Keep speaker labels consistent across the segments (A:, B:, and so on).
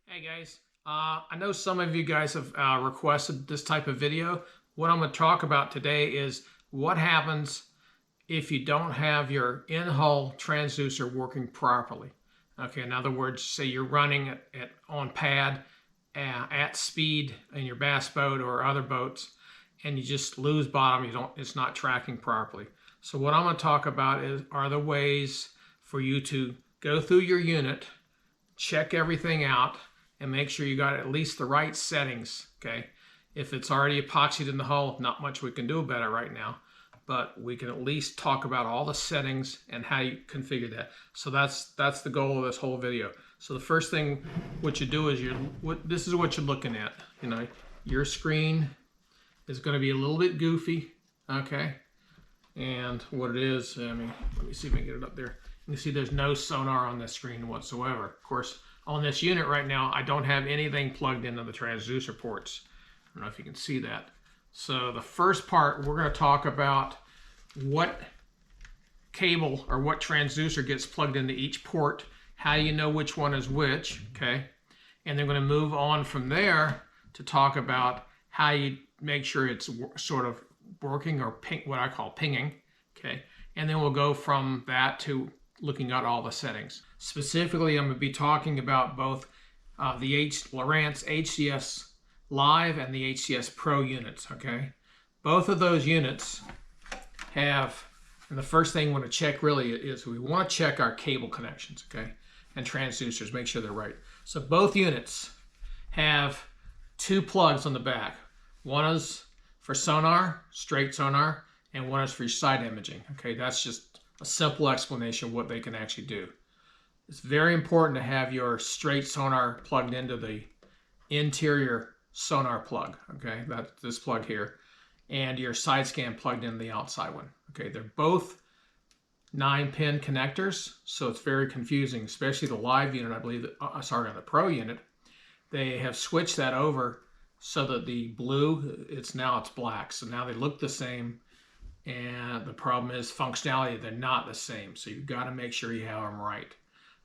A: Hey guys, I know some of you guys have requested this type of video. What I'm going to talk about today is what happens if you don't have your in-hull transducer working properly. Okay, in other words, say you're running on pad at speed in your bass boat or other boats, and you just lose bottom. It's not tracking properly. So what I'm going to talk about are the ways for you to go through your unit, check everything out, and make sure you got at least the right settings. Okay, if it's already epoxied in the hull, not much we can do about it right now, but we can at least talk about all the settings and how you configure that. So that's the goal of this whole video. So the first thing what you do is this is what you're looking at. You know, your screen is going to be a little bit goofy. Okay, and what it is, let me see if I can get it up there. You can see there's no sonar on this screen whatsoever. Of course, on this unit right now, I don't have anything plugged into the transducer ports. I don't know if you can see that. So the first part, we're going to talk about what cable or what transducer gets plugged into each port, how you know which one is which, okay? And then we're going to move on from there to talk about how you make sure it's sort of working, or what I call pinging, okay? And then we'll go from that to looking at all the settings. Specifically, I'm going to be talking about both the Lowrance HDS Live and the HDS Pro units, okay? Both of those units have, and the first thing we want to check really is we want to check our cable connections, okay? And transducers, make sure they're right. So both units have two plugs on the back. One is for sonar, straight sonar, and one is for side imaging, okay? That's just a simple explanation of what they can actually do. It's very important to have your straight sonar plugged into the interior sonar plug, okay? That's this plug here, and your side scan plugged in the outside one, okay? They're both 9-pin connectors, so it's very confusing, especially the live unit, I believe, on the Pro unit. They have switched that over so that the blue, it's black, so now they look the same. And the problem is functionality, they're not the same. So you've got to make sure you have them right.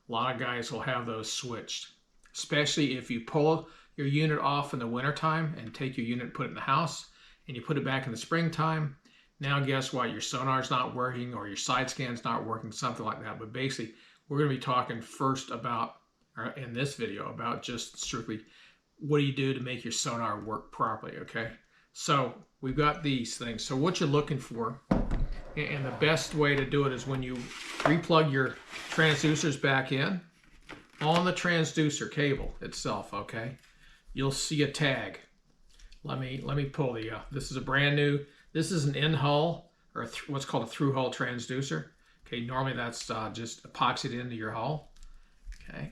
A: A lot of guys will have those switched, especially if you pull your unit off in the wintertime and take your unit and put it in the house, and you put it back in the springtime. Now guess what? Your sonar's not working, or your side scan's not working, something like that. But basically, we're going to be talking first about, or in this video, about just strictly what do you do to make your sonar work properly, okay? So we've got these things. So what you're looking for, and the best way to do it is when you replug your transducers back in, on the transducer cable itself, okay, you'll see a tag. Let me pull the, this is a brand new, this is an in-hull, or what's called a through-hull transducer. Okay, normally that's just epoxied into your hull. Okay.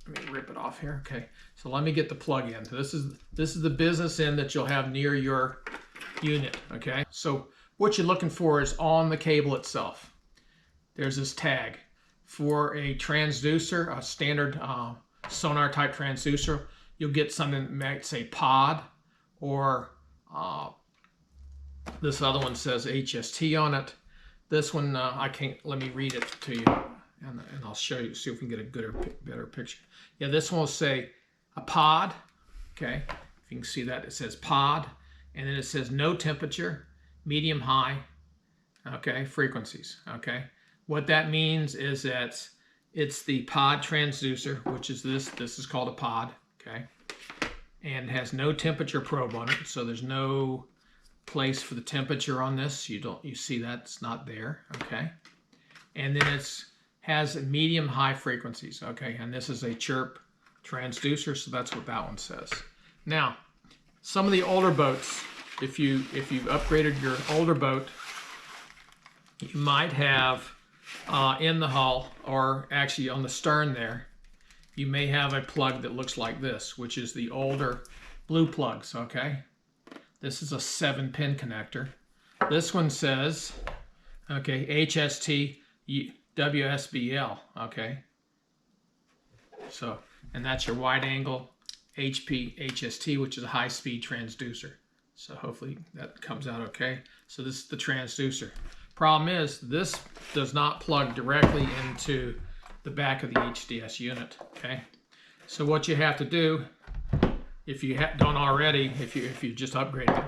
A: Let me rip it off here. Okay, so let me get the plug in. So this is the business end that you'll have near your unit. Okay, so what you're looking for is on the cable itself. There's this tag for a transducer, a standard sonar type transducer. You'll get something that might say pod, or this other one says HST on it. This one I can't. Let me read it to you. And I'll show you, see if we can get a better picture. Yeah, this one will say a pod, okay? If you can see that, it says pod, and then it says no temperature, medium, high, okay, frequencies, okay? What that means is that it's the pod transducer, which is this is called a pod, okay? And it has no temperature probe on it, so there's no place for the temperature on this. You see that, it's not there, okay? And then has medium high frequencies, okay, and this is a chirp transducer, so that's what that one says. Now, some of the older boats, if you've upgraded your older boat, you might have in the hull, or actually on the stern there, you may have a plug that looks like this, which is the older blue plugs, okay? This is a 7-pin connector. This one says, okay, HST WSBL, okay? So, and that's your wide angle HP HST, which is a high speed transducer. So hopefully that comes out okay. So this is the transducer. Problem is, this does not plug directly into the back of the HDS unit, okay? So what you have to do, if you don't already, if you just upgraded it,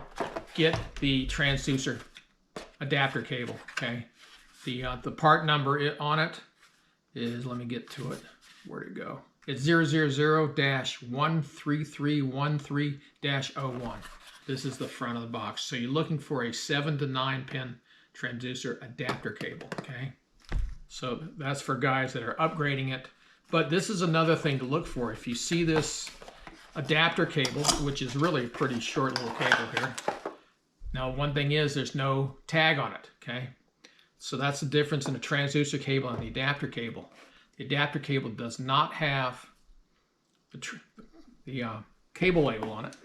A: get the transducer adapter cable. Okay, the part number on it is, let me get to it. Where'd it go? It's 000-13313-01. This is the front of the box. So you're looking for a 7 to 9 pin transducer adapter cable. Okay, so that's for guys that are upgrading it. But this is another thing to look for. If you see this adapter cable, which is really a pretty short little cable here. Now, one thing is there's no tag on it, okay? So that's the difference in the transducer cable and the adapter cable. The adapter cable does not have the cable label on it.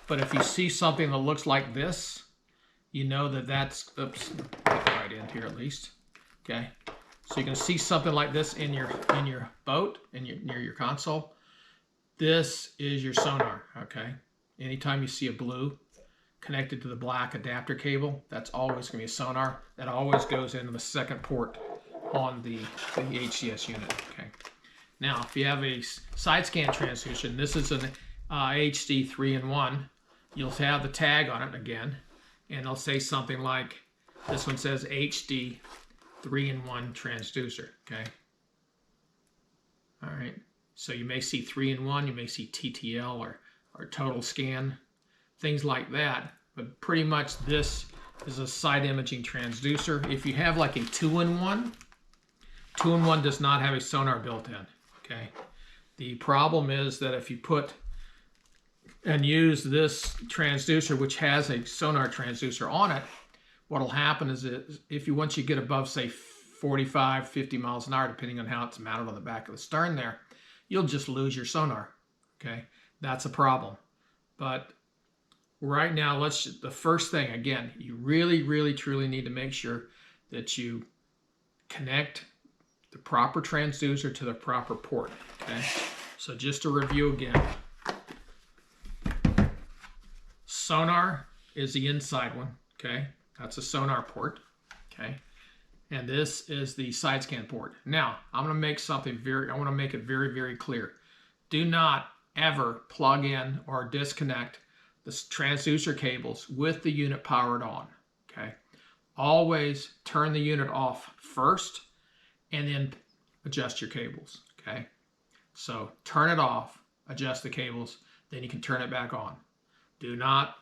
A: But if you see something that looks like this, you know that that's, oops, get the right end here at least, okay? So you can see something like this in your boat, near your console. This is your sonar, okay? Anytime you see a blue connected to the black adapter cable, that's always going to be a sonar. That always goes into the second port on the HDS unit, okay? Now, if you have a side scan transducer, this is an HD 3-in-1, you'll have the tag on it again, and it'll say something like, this one says HD 3-in-1 transducer, okay? All right, so you may see 3-in-1, you may see TTL or total scan, things like that, but pretty much this is a side imaging transducer. If you have like a 2-in-1, 2-in-1 does not have a sonar built in, okay? The problem is that if you put and use this transducer, which has a sonar transducer on it, what'll happen is once you get above, say, 45, 50 miles an hour, depending on how it's mounted on the back of the stern there, you'll just lose your sonar, okay? That's a problem. But right now, the first thing, again, you really, really, truly need to make sure that you connect the proper transducer to the proper port, okay? So just to review again, sonar is the inside one, okay? That's a sonar port, okay? And this is the side scan port. Now, I'm gonna make I wanna make it very, very clear. Do not ever plug in or disconnect the transducer cables with the unit powered on, okay? Always turn the unit off first and then adjust your cables, okay? So turn it off, adjust the cables, then you can turn it back on. Do not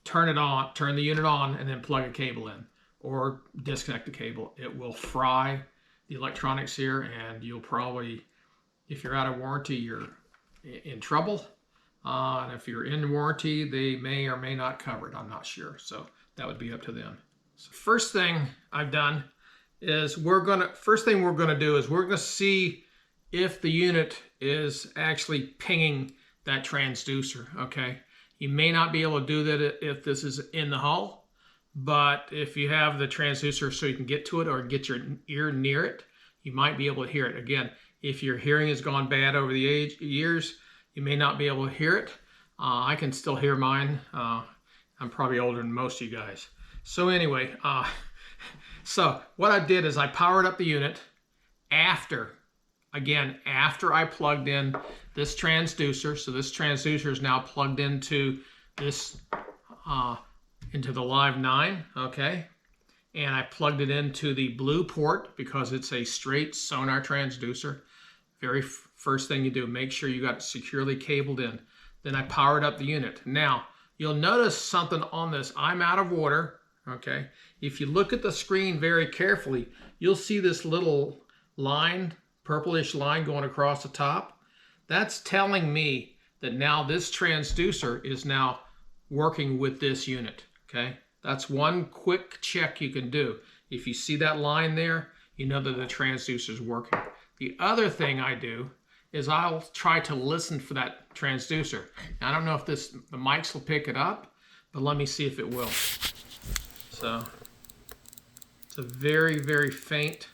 A: turn the unit on and then plug a cable in or disconnect the cable. It will fry the electronics here, and you'll probably, if you're out of warranty, you're in trouble. And if you're in warranty, they may or may not cover it. I'm not sure. So that would be up to them. So first thing I've done is first thing we're gonna do is we're gonna see if the unit is actually pinging that transducer, okay? You may not be able to do that if this is in the hull, but if you have the transducer so you can get to it or get your ear near it, you might be able to hear it. Again, if your hearing has gone bad over the years, you may not be able to hear it. I can still hear mine. I'm probably older than most of you guys. So anyway, so what I did is I powered up the unit after I plugged in this transducer. So this transducer is now plugged into this, into the Live 9, okay? And I plugged it into the blue port because it's a straight sonar transducer. Very first thing you do, make sure you got it securely cabled in. Then I powered up the unit. Now, you'll notice something on this. I'm out of order, okay? If you look at the screen very carefully, you'll see this little line, purplish line going across the top. That's telling me that now this transducer is now working with this unit, okay? That's one quick check you can do. If you see that line there, you know that the transducer is working. The other thing I do is I'll try to listen for that transducer. Now, I don't know if the mics will pick it up, but let me see if it will. So it's a very, very faint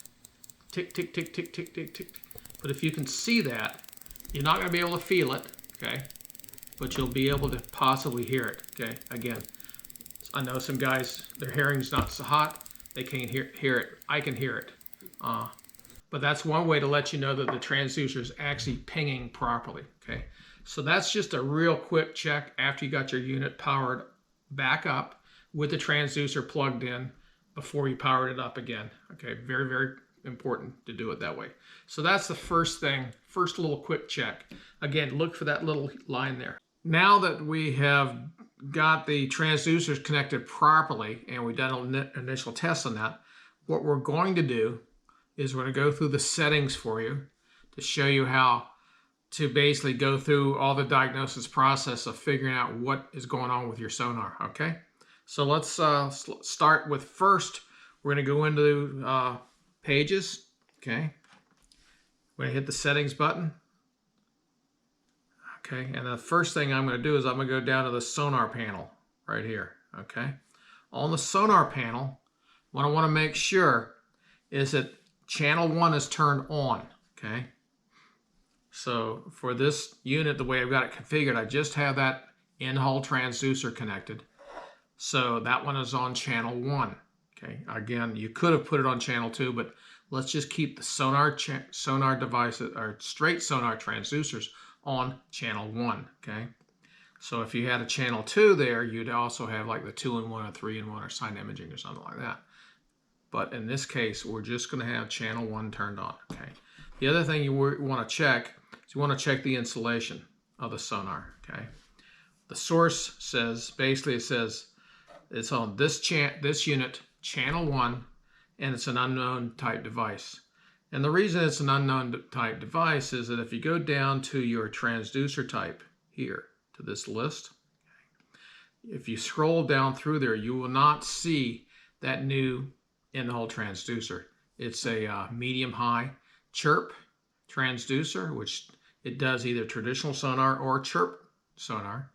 A: tick, tick, tick, tick, tick, tick, tick. But if you can see that, you're not going to be able to feel it, okay? But you'll be able to possibly hear it, okay? Again, I know some guys, their hearing's not so hot, they can't hear it. I can hear it. but that's one way to let you know that the transducer is actually pinging properly. Okay, so that's just a real quick check after you got your unit powered back up with the transducer plugged in before you powered it up again. Okay, very, very important to do it that way. So that's the first thing, first little quick check. Again, look for that little line there. Now that we have got the transducers connected properly and we've done an initial test on that, what we're going to do is we're going to go through the settings for you to show you how to basically go through all the diagnosis process of figuring out what is going on with your sonar. Okay, so let's start with first, we're going to go into pages. Okay, we're going to hit the settings button. Okay, and the first thing I'm going to do is I'm going to go down to the sonar panel right here. Okay, on the sonar panel, what I want to make sure is that channel 1 is turned on. Okay, so for this unit, the way I've got it configured, I just have that in-hull transducer connected. So that one is on channel 1. Okay, again, you could have put it on channel 2, but let's just keep the sonar devices, or straight sonar transducers, on channel 1. Okay, so if you had a channel 2 there, you'd also have like the 2-in-1 or 3-in-1 or sign imaging or something like that. But in this case, we're just going to have channel 1 turned on. Okay, the other thing you want to check is you want to check the insulation of the sonar. Okay, the source says, basically it says it's on this unit, channel 1, and it's an unknown type device. And the reason it's an unknown type device is that if you go down to your transducer type here, to this list, if you scroll down through there, you will not see that new in-hull transducer. It's a medium-high chirp transducer, which it does either traditional sonar or chirp sonar,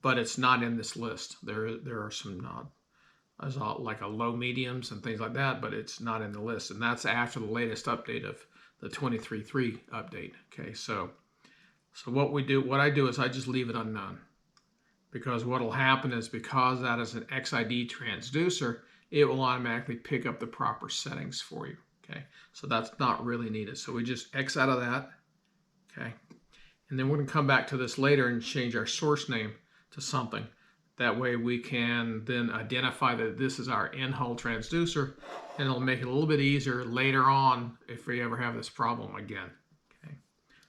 A: but it's not in this list. There are some like a low mediums and things like that, but it's not in the list, and that's after the latest update of the 23.3 update. Okay, so what I do is I just leave it unknown, because what will happen is, because that is an XID transducer, it will automatically pick up the proper settings for you. Okay, so that's not really needed, so we just X out of that. Okay, and then we're going to come back to this later and change our source name to something. That way we can then identify that this is our in-hull transducer, and it'll make it a little bit easier later on if we ever have this problem again. Okay,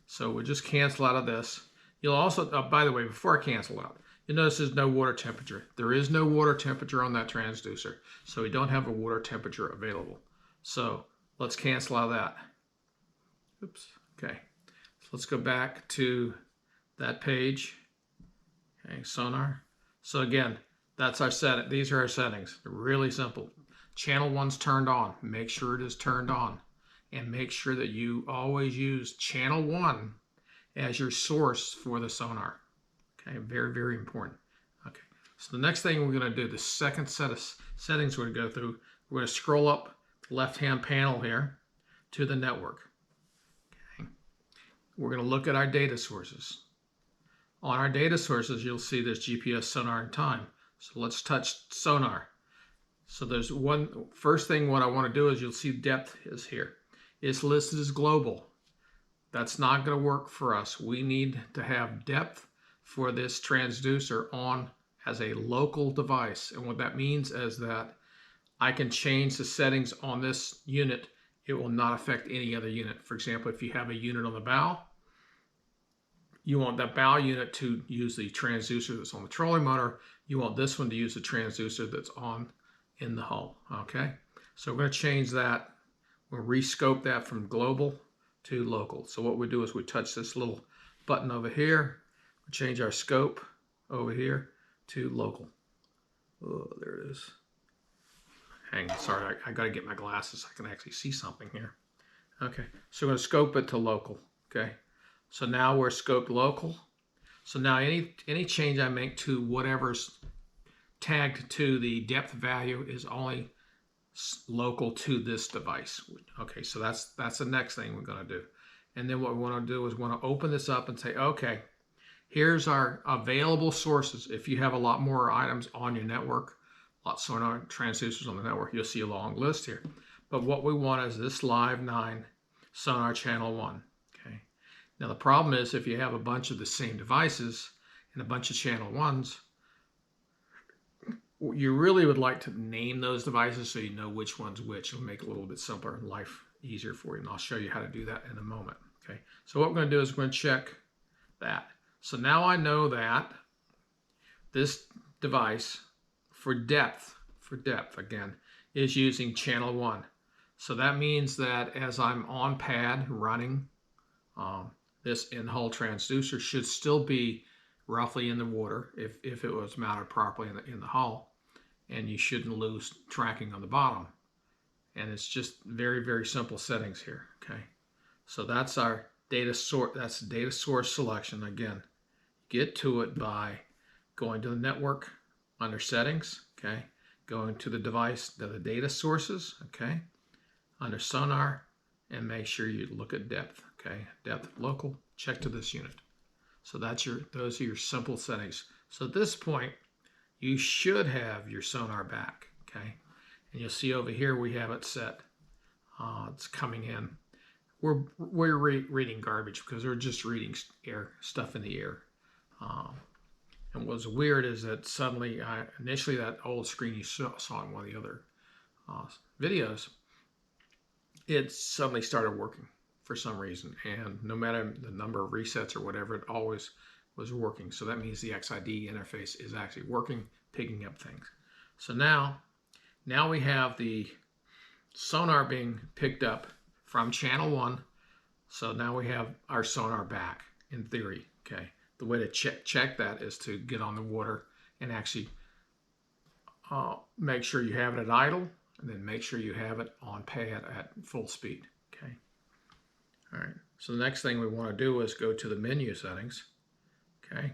A: so we'll just cancel out of this. You'll also, by the way, before I cancel out, you'll notice there's no water temperature. There is no water temperature on that transducer, so we don't have a water temperature available. So let's cancel out of that. Oops. Okay, so let's go back to that page. Okay, sonar. So again, that's our setting. These are our settings. They're really simple. Channel 1's turned on. Make sure it is turned on. And make sure that you always use channel 1 as your source for the sonar. Okay, very, very important. Okay, so the next thing we're going to do, the second set of settings we're going to go through, we're going to scroll up the left-hand panel here to the network. Okay, we're going to look at our data sources. On our data sources, you'll see there's GPS, sonar, and time. So let's touch sonar. So there's first thing what I want to do is, you'll see depth is here. It's listed as global. That's not going to work for us. We need to have depth for this transducer on as a local device. And what that means is that I can change the settings on this unit. It will not affect any other unit. For example, if you have a unit on the bow, you want that bow unit to use the transducer that's on the trolling motor. You want this one to use the transducer that's on in the hull. Okay, so we're going to change that. We'll rescope that from global to local. So what we do is we touch this little button over here. We change our scope over here to local. Oh, there it is. Hang on, sorry, I got to get my glasses so I can actually see something here. Okay, so we're going to scope it to local. Okay. So now we're scoped local. So now any change I make to whatever's tagged to the depth value is only local to this device. Okay, so that's the next thing we're going to do. And then what we want to do is we want to open this up and say, okay, here's our available sources. If you have a lot more items on your network, lots of sonar transducers on the network, you'll see a long list here. But what we want is this live 9 Sonar channel 1. Okay. Now the problem is if you have a bunch of the same devices and a bunch of channel 1s, you really would like to name those devices so you know which one's which. It'll make it a little bit simpler and life easier for you. And I'll show you how to do that in a moment. Okay. So what we're going to do is we're going to check that. So now I know that this device for depth again, is using channel 1. So that means that as I'm on pad running, this in-hull transducer should still be roughly in the water if it was mounted properly in the hull, and you shouldn't lose tracking on the bottom. And it's just very, very simple settings here. Okay, so that's our data source. That's data source selection. Again, get to it by going to the network under settings. Okay, going to the device, the data sources. Okay, under sonar, and make sure you look at depth. Okay, depth local. Check to this unit. So those are your simple settings. So at this point, you should have your sonar back. Okay, and you'll see over here we have it set. It's coming in. We're reading garbage because we're just reading stuff in the air. And what's weird is that suddenly, initially that old screen you saw in one of the other videos, it suddenly started working for some reason. And no matter the number of resets or whatever, it always was working. So that means the XID interface is actually working, picking up things. So now we have the sonar being picked up from channel 1. So now we have our sonar back in theory. Okay. The way to check that is to get on the water and actually make sure you have it at idle, and then make sure you have it on pad at full speed. Okay. All right. So the next thing we want to do is go to the menu settings. Okay.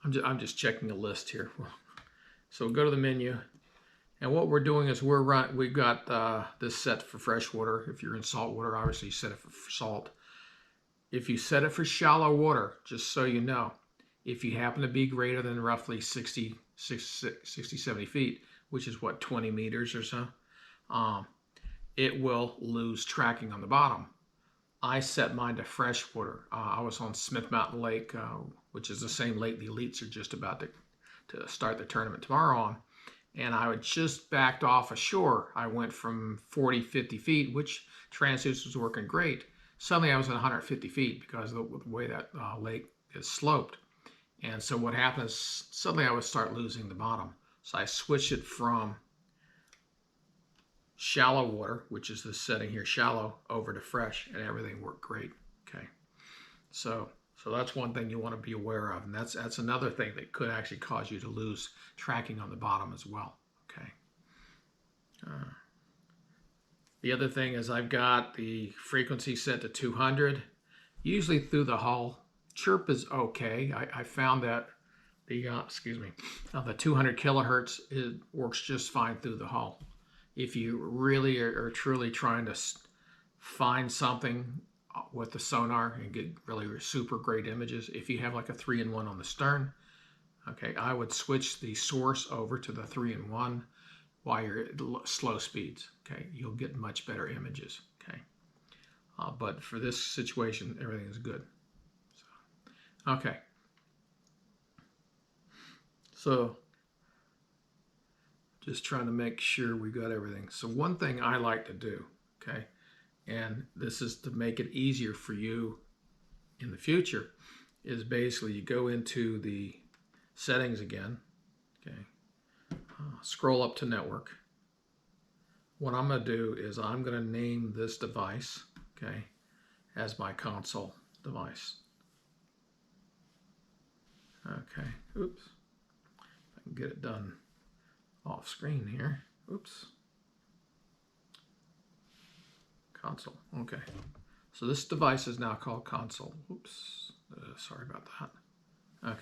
A: I'm just checking a list here. So we'll go to the menu, and what we're doing is we've got this set for freshwater. If you're in salt water, obviously you set it for salt. If you set it for shallow water, just so you know, if you happen to be greater than roughly 60, 70 feet, which is what, 20 meters or so, it will lose tracking on the bottom. I set mine to freshwater. I was on Smith Mountain Lake, which is the same lake the elites are just about to start the tournament tomorrow on. And I had just backed off ashore. I went from 40, 50 feet, which transducer was working great. Suddenly I was at 150 feet because of the way that lake is sloped. And so what happened is suddenly I would start losing the bottom. So I switched it from shallow water, which is this setting here, shallow, over to fresh, and everything worked great. Okay, so that's one thing you want to be aware of, and that's another thing that could actually cause you to lose tracking on the bottom as well. Okay. The other thing is I've got the frequency set to 200, usually through the hull. Chirp is okay. I found that the 200 kilohertz works just fine through the hull. If you really are truly trying to find something with the sonar and get really super great images, if you have like a 3-in-1 on the stern, okay, I would switch the source over to the 3-in-1 while you're at slow speeds. Okay, you'll get much better images. Okay, but for this situation, everything is good. So, okay, so just trying to make sure we got everything. So one thing I like to do, okay, and this is to make it easier for you in the future, is basically you go into the settings again, okay, scroll up to network. What I'm going to do is I'm going to name this device, okay, as my console device. Okay, oops, I can get it done off screen here. Oops. Console. Okay. So this device is now called console. Oops. Sorry about that. Okay.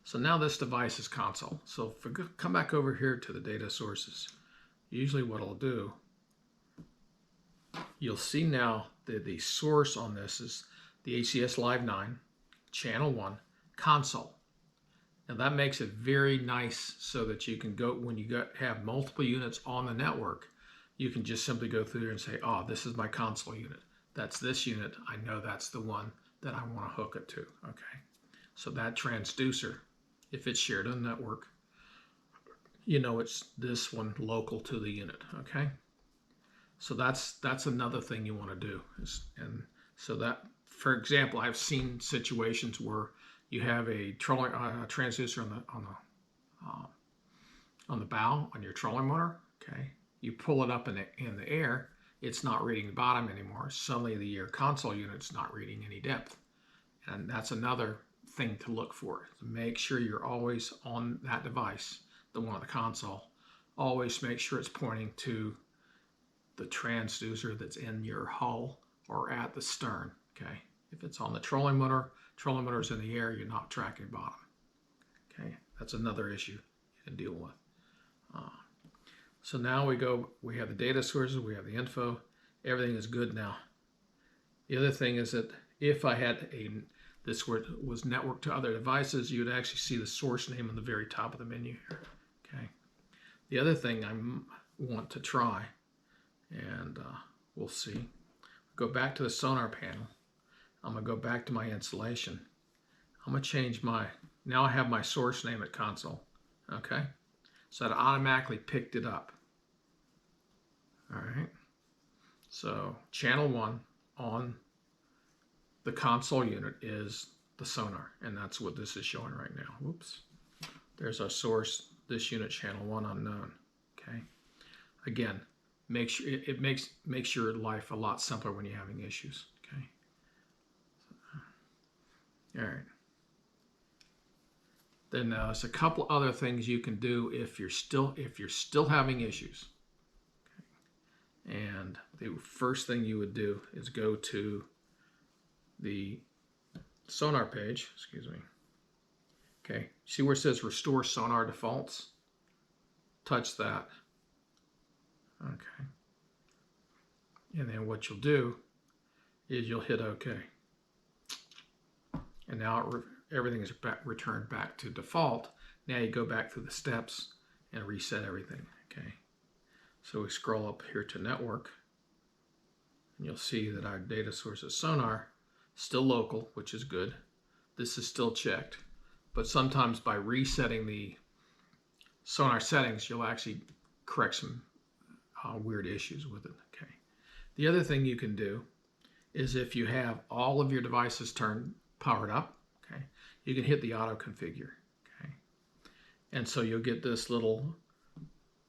A: So now this device is console. So if we come back over here to the data sources, usually what I'll do, you'll see now that the source on this is the HDS Live 9, channel 1, console. Now that makes it very nice so that you can go, when you have multiple units on the network, you can just simply go through and say, oh, this is my console unit. That's this unit. I know that's the one that I want to hook it to. Okay. So that transducer, if it's shared on the network, you know it's this one local to the unit. Okay. So that's another thing you want to do. And so that, for example, I've seen situations where you have a trolling transducer on the bow on your trolling motor. Okay. You pull it up in the air, it's not reading the bottom anymore. Suddenly your console unit's not reading any depth. And that's another thing to look for. Make sure you're always on that device, the one on the console. Always make sure it's pointing to the transducer that's in your hull or at the stern. Okay. If it's on the trolling motor's in the air, you're not tracking bottom. Okay. That's another issue you can deal with. So now we have the data sources, we have the info, everything is good now. The other thing is that if I had this was networked to other devices, you would actually see the source name on the very top of the menu here. Okay. The other thing I want to try, and we'll see, go back to the sonar panel. I'm going to go back to my installation. I'm going to change now I have my source name at console. Okay. So that automatically picked it up. All right. So channel 1 on the console unit is the sonar, and that's what this is showing right now. Whoops. There's our source, this unit, channel 1 unknown. Okay. Again, make sure it makes your life a lot simpler when you're having issues. Okay. All right. Then there's a couple other things you can do if you're still having issues. Okay. And the first thing you would do is go to the sonar page. Excuse me. Okay. See where it says Restore Sonar Defaults? Touch that. Okay. And then what you'll do is you'll hit OK. And now everything is returned back to default. Now you go back through the steps and reset everything. Okay. So we scroll up here to network, and you'll see that our data source is sonar, still local, which is good. This is still checked, but sometimes by resetting the sonar settings, you'll actually correct some weird issues with it. Okay. The other thing you can do is if you have all of your devices powered up, okay, you can hit the auto configure. Okay. And so you'll get this little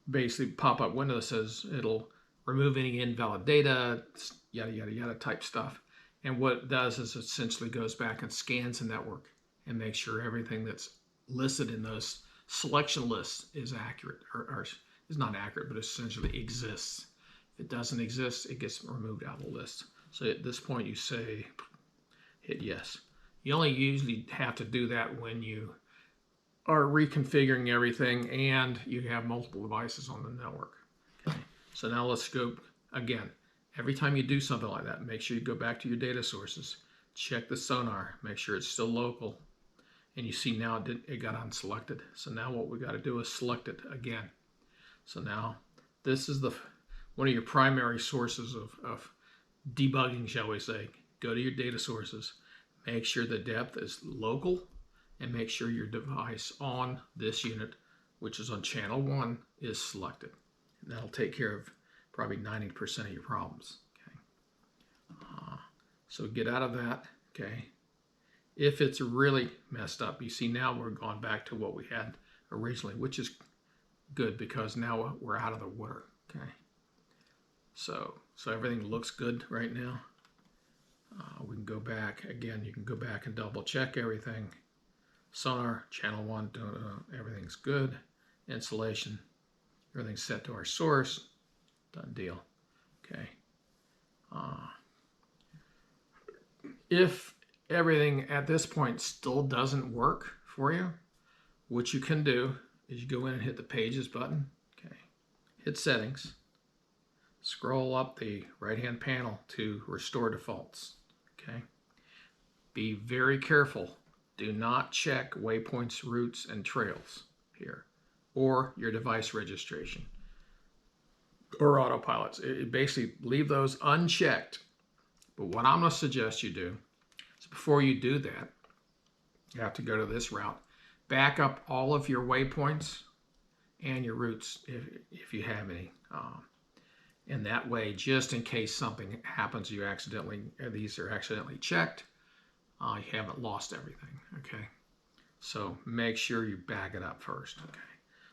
A: basically pop-up window that says it'll remove any invalid data, yada, yada, yada type stuff. And what it does is essentially goes back and scans the network and makes sure everything that's listed in those selection lists is accurate, or is not accurate, but essentially exists. If it doesn't exist, it gets removed out of the list. So at this point you say, hit yes. You only usually have to do that when you are reconfiguring everything and you have multiple devices on the network. Okay. So now let's go again. Every time you do something like that, make sure you go back to your data sources, check the sonar, make sure it's still local, and you see now it got unselected. So now what we got to do is select it again. So now this is one of your primary sources of debugging, shall we say. Go to your data sources, make sure the depth is local, and make sure your device on this unit, which is on channel 1, is selected. And that'll take care of probably 90% of your problems. Okay. So get out of that. Okay. If it's really messed up, you see now we're going back to what we had originally, which is good because now we're out of the water. Okay. So everything looks good right now. We can go back again. You can go back and double check everything. Sonar, channel 1, everything's good. Installation, everything's set to our source. Done deal. Okay. If everything at this point still doesn't work for you, what you can do is you go in and hit the Pages button. Okay. Hit Settings. Scroll up the right-hand panel to Restore Defaults. Okay. Be very careful. Do not check waypoints, routes, and trails here, or your device registration. or autopilots. Basically leave those unchecked. But what I'm going to suggest you do is before you do that, you have to go to this route. Back up all of your waypoints and your routes if you have any. And that way, just in case something happens, these are accidentally checked, you haven't lost everything, okay? So make sure you back it up first, okay?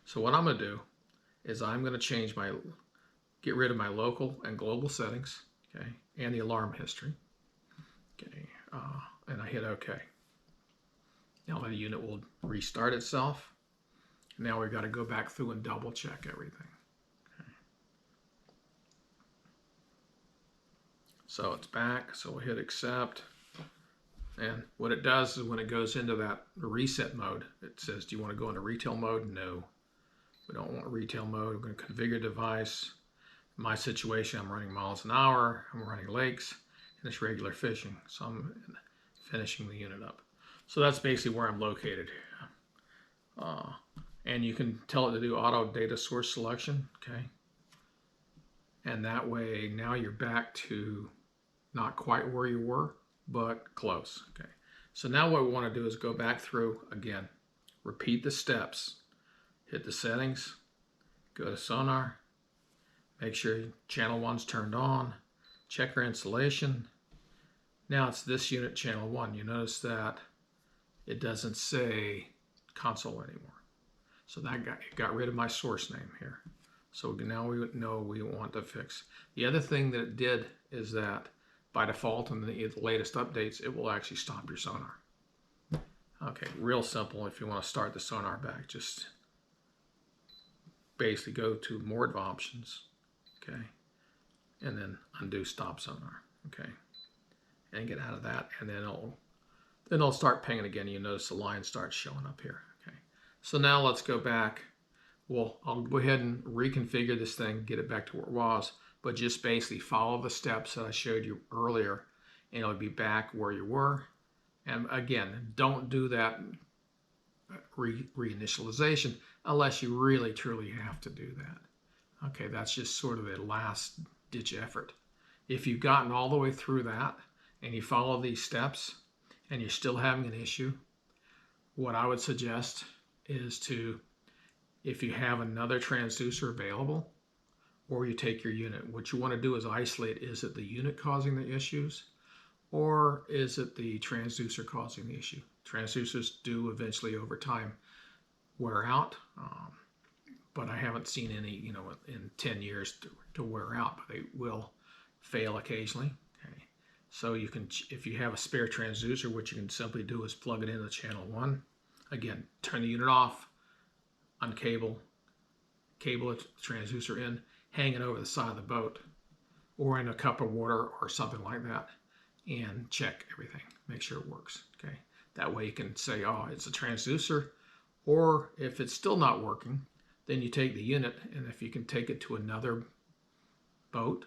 A: So what I'm going to do is I'm going to get rid of my local and global settings, okay, and the alarm history, okay, and I hit OK. Now the unit will restart itself. Now we've got to go back through and double check everything. Okay. So it's back, so we'll hit accept. And what it does is when it goes into that reset mode, it says, do you want to go into retail mode? No, we don't want retail mode. We're going to configure device. In my situation, I'm running miles an hour, I'm running lakes, and it's regular fishing. So I'm finishing the unit up. So that's basically where I'm located. And you can tell it to do auto data source selection, okay? And that way, now you're back to not quite where you were, but close, okay? So now what we want to do is go back through again, repeat the steps, hit the settings, go to Sonar, make sure channel 1's turned on, check your installation. Now it's this unit, channel 1. You notice that it doesn't say console anymore. So that got rid of my source name here. So now we know we want to fix. The other thing that it did is that by default in the latest updates, it will actually stop your sonar. Okay, real simple. If you want to start the sonar back, just basically go to more options, okay, and then undo stop sonar, okay, and get out of that, and then it'll start pinging again. You notice the line starts showing up here. Okay, so now let's go back. Well, I'll go ahead and reconfigure this thing, get it back to where it was, but just basically follow the steps that I showed you earlier, and it'll be back where you were. And again, don't do that reinitialization unless you really truly have to do that. Okay, that's just sort of a last ditch effort. If you've gotten all the way through that and you follow these steps and you're still having an issue, what I would suggest is to, if you have another transducer available, or you take your unit, what you want to do is isolate, is it the unit causing the issues, or is it the transducer causing the issue? Transducers do eventually over time wear out, but I haven't seen any, in 10 years to wear out, but they will fail occasionally. Okay, so you can, if you have a spare transducer, what you can simply do is plug it into channel 1. Again, turn the unit off, uncable, cable a transducer in, hang it over the side of the boat or in a cup of water or something like that, and check everything, make sure it works. Okay, that way you can say, oh, it's a transducer, or if it's still not working, then you take the unit, and if you can take it to another boat,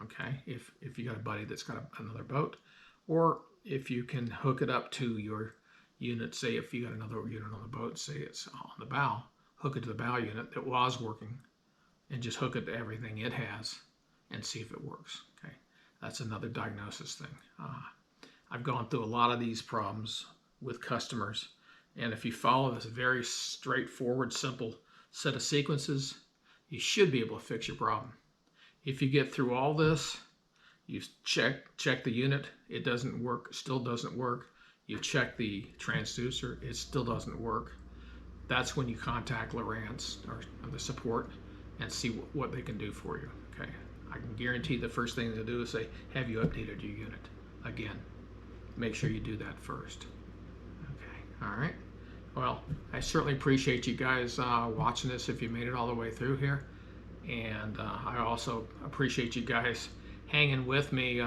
A: okay, if you got a buddy that's got another boat, or if you can hook it up to your unit, say if you got another unit on the boat, say it's on the bow, hook it to the bow unit that was working, and just hook it to everything it has and see if it works. Okay, that's another diagnosis thing. I've gone through a lot of these problems with customers, and if you follow this very straightforward, simple set of sequences, you should be able to fix your problem. If you get through all this, you check the unit, it doesn't work, still doesn't work. You check the transducer, it still doesn't work. That's when you contact Lowrance or the support and see what they can do for you. Okay, I can guarantee the first thing they'll do is say, have you updated your unit? Again, make sure you do that first. Okay, all right. Well, I certainly appreciate you guys watching this if you made it all the way through here. And I also appreciate you guys hanging with me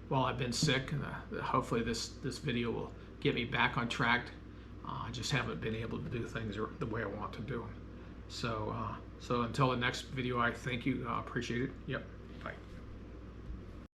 A: while I've been sick. Hopefully this video will get me back on track. I just haven't been able to do things the way I want to do them. So until the next video, I thank you. Appreciate it. Yep.